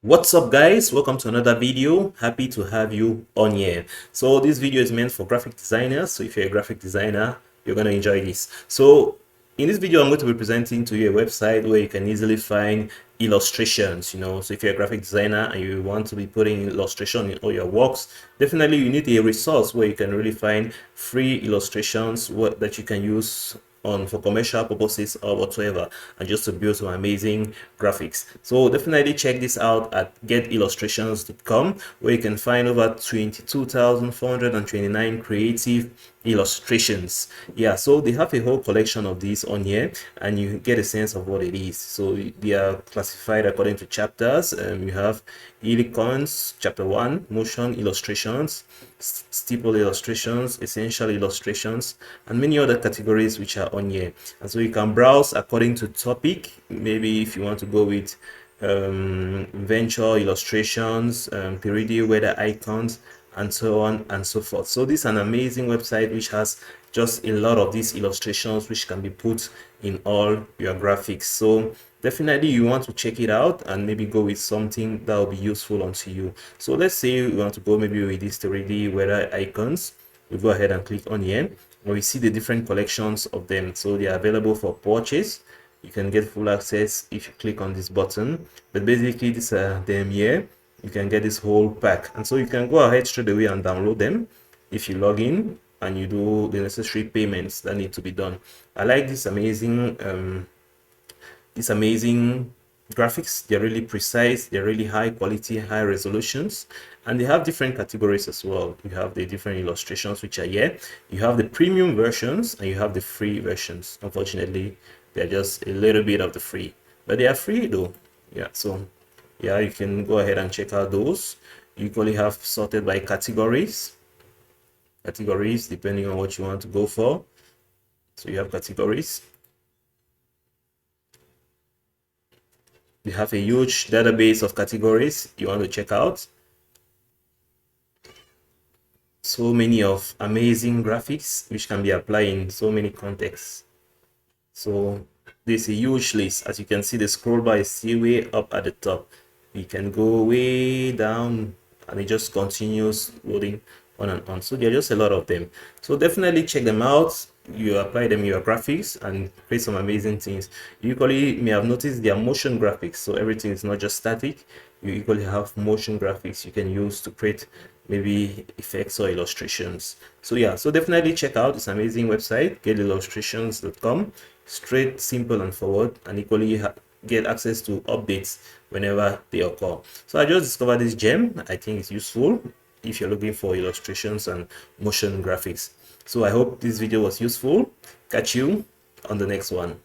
What's up guys, welcome to another video. Happy to have you on here. So this video is meant for graphic designers, so if you're a graphic designer you're going to enjoy this. So in this video I'm going to be presenting to you a website where you can easily find illustrations. So if you're a graphic designer and you want to be putting illustration in all your works, definitely you need a resource where you can really find free illustrations that you can use for commercial purposes or whatsoever, and just to build some amazing graphics. So definitely check this out at getillustrations.com, where you can find over 22,429 creative illustrations. Yeah, so they have a whole collection of these on here and you get a sense of what it is. So they are classified according to chapters. You have icons, chapter 1, motion illustrations, stipple illustrations, essential illustrations, and many other categories which are on here. And so you can browse according to topic. Maybe if you want to go with venture illustrations, period weather icons, and so on and so forth. So this is an amazing website which has just a lot of these illustrations which can be put in all your graphics. So definitely you want to check it out and maybe go with something that will be useful onto you. So let's say we want to go maybe with these 3D weather icons. We go ahead and click on here and we see the different collections of them. So they are available for purchase. You can get full access if you click on this button, but basically these are them here. You can get this whole pack, and so you can go ahead straight away and download them if you log in and you do the necessary payments that need to be done. I like this amazing graphics. They're really precise, they're really high quality, high resolutions, and they have different categories as well. You have the different illustrations which are here. You have the premium versions and you have the free versions. Unfortunately, they're just a little bit of the free, but they are free though. Yeah, so yeah, you can go ahead and check out those. You equally have sorted by categories depending on what you want to go for. So you have categories. You have a huge database of categories you want to check out. So many of amazing graphics which can be applied in so many contexts. So there's a huge list. As you can see, the scroll bar is still way up at the top. You can go way down and it just continues loading on and on. So there are just a lot of them. So definitely check them out. You apply them in your graphics and create some amazing things. You equally may have noticed they are motion graphics. So everything is not just static. You equally have motion graphics you can use to create maybe effects or illustrations. So yeah, so definitely check out this amazing website, getillustrations.com. Straight, simple, and forward, and equally get access to updates whenever they occur. So I just discovered this gem. I think it's useful if you're looking for illustrations and motion graphics. So I hope this video was useful. Catch you on the next one.